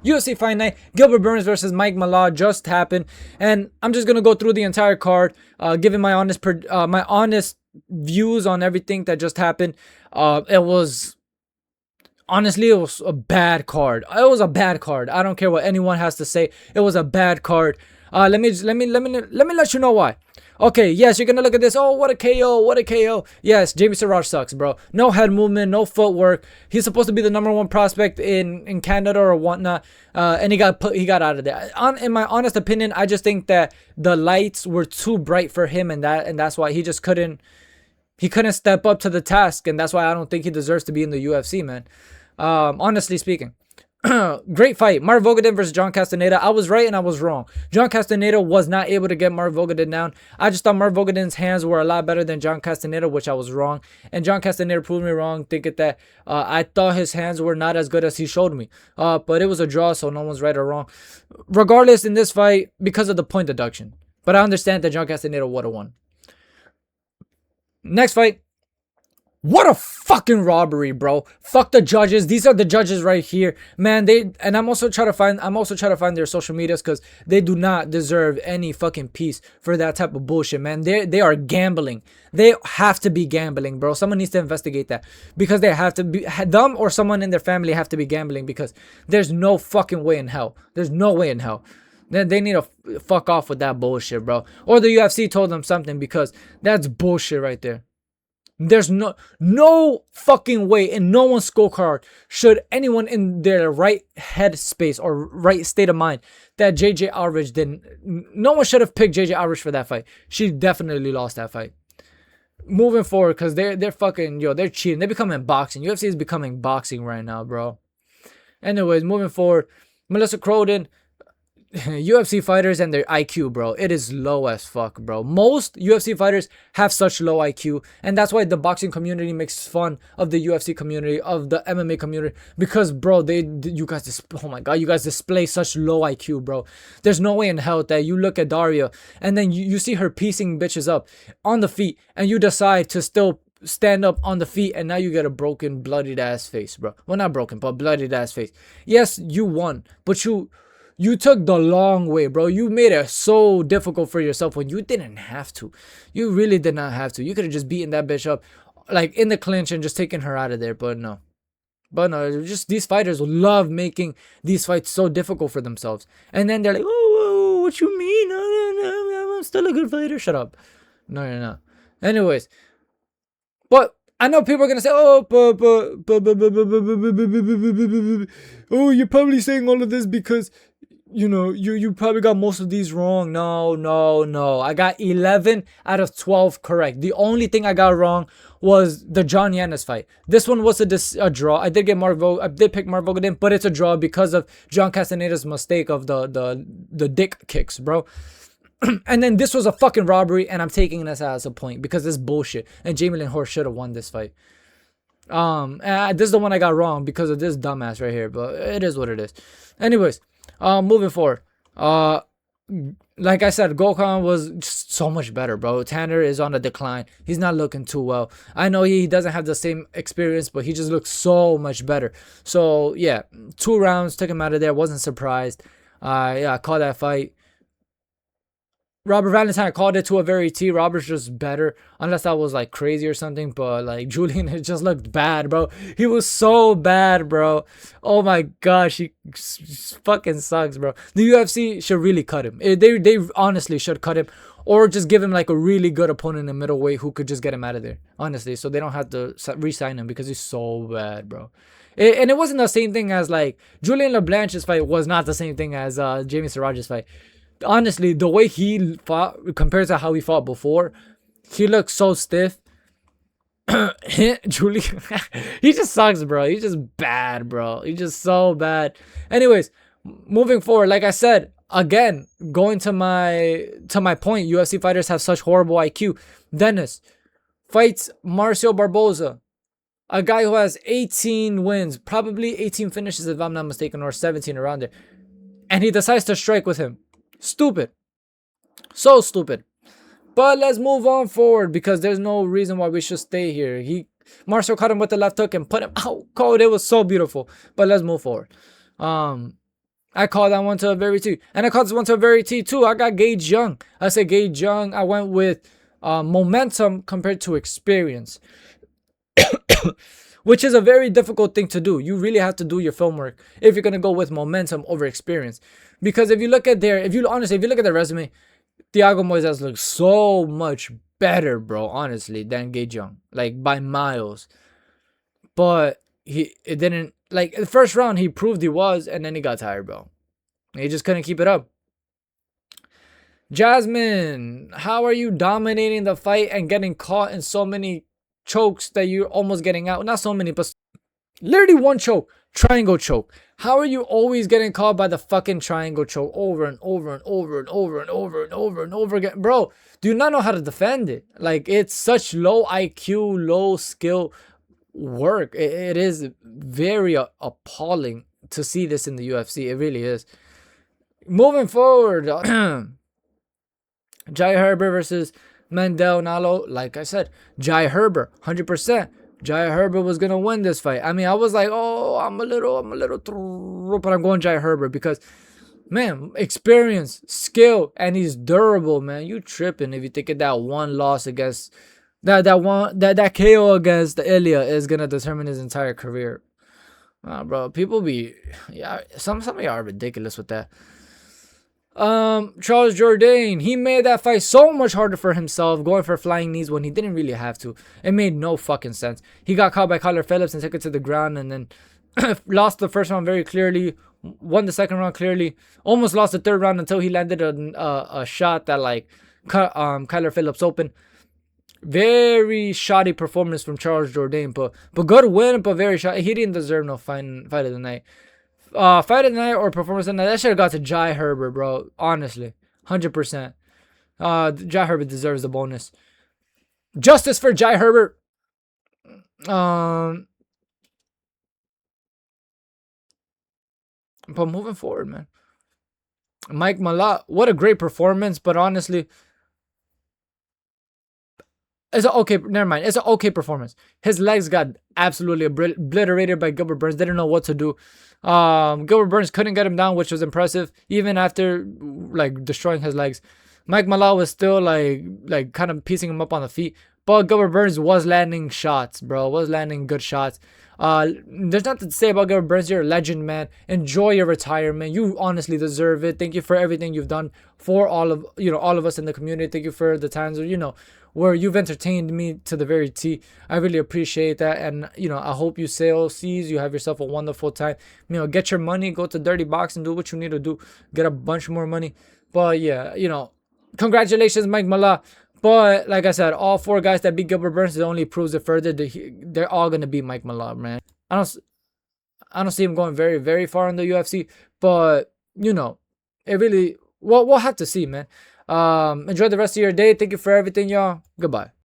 UFC Fight Night, Gilbert Burns versus Mike Malott just happened, and I'm just gonna go through the entire card, giving my honest views on everything that just happened. It was honestly, it was a bad card. It was a bad card. I don't care what anyone has to say. It was a bad card. Let me let you know why. Okay, yes, you're gonna look at this. Oh, what a KO! What a KO! Yes, Jamie Siraj sucks, bro. No head movement, no footwork. He's supposed to be the number one prospect in Canada or whatnot, and he got out of there. In my honest opinion, I just think that the lights were too bright for him, and that's why he just couldn't step up to the task, and that's why I don't think he deserves to be in the UFC, man. Honestly speaking. Great fight. Mark Vogadin versus John Castaneda. I was right and I was wrong. John Castaneda was not able to get Mark Vogadin down. I just thought Mark Vogadin's hands were a lot better than John Castaneda, which I was wrong. And John Castaneda proved me wrong, thinking that I thought his hands were not as good as he showed me. But it was a draw, so no one's right or wrong. Regardless, in this fight, because of the point deduction. But I understand that John Castaneda would have won. Next fight. What a fucking robbery, bro. Fuck the judges. These are the judges right here. Man, I'm also trying to find their social medias, because they do not deserve any fucking peace for that type of bullshit, man. They are gambling. They have to be gambling, bro. Someone needs to investigate that, because they have to be, them or someone in their family have to be gambling, because there's no fucking way in hell. There's no way in hell. Then they need to fuck off with that bullshit, bro. Or the UFC told them something, because that's bullshit right there. There's no fucking way in no one's scorecard should anyone in their right head space or right state of mind that JJ Aldrich didn't. No one should have picked JJ Aldrich for that fight. She definitely lost that fight. Moving forward, because they're fucking, they're cheating. They're becoming boxing. UFC is becoming boxing right now, bro. Anyways, moving forward, Melissa Croden. UFC fighters and their IQ, bro, it is low as fuck, bro. Most UFC fighters have such low IQ, and that's why the boxing community makes fun of the UFC community, of the MMA community, because, bro, you guys, oh my god, you guys display such low IQ, bro. There's no way in hell that you look at Daria and then you see her piecing bitches up on the feet, and you decide to still stand up on the feet, and now you get a broken, bloodied ass face, bro. Well, not broken, but bloodied ass face. Yes, you won, but you took the long way, bro. You made it so difficult for yourself when you didn't have to. You really did not have to. You could have just beaten that bitch up, like, in the clinch and just taken her out of there. But no. Just these fighters love making these fights so difficult for themselves. And then they're like, oh, what you mean? No, I'm still a good fighter. Shut up. No, you're not. Anyways. But I know people are going to say, oh, oh, you're probably saying all of this because you probably got most of these wrong. No. I got 11 out of 12 correct. The only thing I got wrong was the John Yannis fight. This one was a draw. I did pick Mark Vogadin, but it's a draw because of John Castaneda's mistake of the dick kicks, bro. And then this was a fucking robbery, and I'm taking this as a point because this bullshit. And Jamie Lynn Horst should have won this fight. This is the one I got wrong because of this dumbass right here, but it is what it is. Anyways. Moving forward, like I said, Gokhan was just so much better, bro. Tanner is on a decline. He's not looking too well. I know he doesn't have the same experience, but he just looks so much better. So, yeah, 2 rounds, took him out of there. Wasn't surprised. I called that fight. Robert Valentine called it to a very T. Robert's just better, unless that was like crazy or something. But like Julian, it just looked bad, bro. He was so bad, bro. Oh my gosh, he fucking sucks, bro. The UFC should really cut him. They honestly should cut him, or just give him like a really good opponent in middleweight who could just get him out of there. Honestly, so they don't have to re-sign him because he's so bad, bro. And it wasn't the same thing as like Julian LeBlanche's fight was not the same thing as Jamie Siraj's fight. Honestly, the way he fought compared to how he fought before, he looked so stiff. Julie, he just sucks, bro. He's just bad, bro. He's just so bad. Anyways, moving forward, like I said, again, going to my point, UFC fighters have such horrible IQ. Dennis fights Marcio Barboza, a guy who has 18 wins, probably 18 finishes if I'm not mistaken, or 17 around there. And he decides to strike with him. Stupid. So stupid. But let's move on forward because there's no reason why we should stay here. Marcio caught him with the left hook and put him out cold. It was so beautiful. But let's move forward. I call that one to a very T. And I called this one to a very T too. I got Gage Young. I said Gage Young. I went with momentum compared to experience, which is a very difficult thing to do. You really have to do your film work if you're going to go with momentum over experience. Because if you look at if you look at their resume, Thiago Moises looks so much better, bro, honestly, than Gage Young. Like, by miles. But it didn't, like, the first round, he proved he was, and then he got tired, bro. He just couldn't keep it up. Jasmine, how are you dominating the fight and getting caught in so many chokes that you're almost getting out? Not so many, but literally one choke. Triangle choke. How are you always getting caught by the fucking triangle choke over and over and over and over and over and over and over again? Bro, do you not know how to defend it? Like, it's such low IQ, low skill work. It is very appalling to see this in the UFC. It really is. Moving forward, Jai Herbert versus Mandel Nalo. Like I said, Jai Herbert, 100%. Jai Herbert was gonna win this fight. I mean, I was like, oh, I'm a little, but I'm going Jai Herbert because, man, experience, skill, and he's durable, man. You tripping if you think that one loss against that KO against the Ilya is gonna determine his entire career. Bro, people be, yeah, some of y'all are ridiculous with that. Charles Jourdain, he made that fight so much harder for himself, going for flying knees when he didn't really have to. It made no fucking sense. He got caught by Kyler Phillips and took it to the ground, and then lost the first round very clearly, won the second round clearly, almost lost the third round until he landed a shot that, like, cut Kyler Phillips open. Very shoddy performance from Charles Jourdain, but good win, but very shoddy. He didn't deserve no fight of the night. Fight of the night or performance of the night, that should have got to Jai Herbert, bro. Honestly, 100%. Jai Herbert deserves the bonus. Justice for Jai Herbert. But moving forward, man. Mike Malott, what a great performance, but honestly, it's an okay, never mind. It's an okay performance. His legs got absolutely obliterated by Gilbert Burns. Didn't know what to do. Gilbert Burns couldn't get him down, which was impressive, even after, like, destroying his legs. Mike Malott was still like kind of piecing him up on the feet. But Gilbert Burns was landing shots, bro. Was landing good shots. There's nothing to say about Gilbert Burns. You're a legend, man. Enjoy your retirement. You honestly deserve it. Thank you for everything you've done for all of us in the community. Thank you for the times where you've entertained me to the very T. I really appreciate that, and I hope you sail seas. You have yourself a wonderful time. Get your money, go to Dirty Box and do what you need to do. Get a bunch more money. But yeah, congratulations, Mike Malott. But like I said, all four guys that beat Gilbert Burns, it only proves it further. They're all gonna beat Mike Malott, man. I don't see him going very, very far in the UFC, but it really, we'll have to see, man. Enjoy the rest of your day. Thank you for everything, y'all. Goodbye.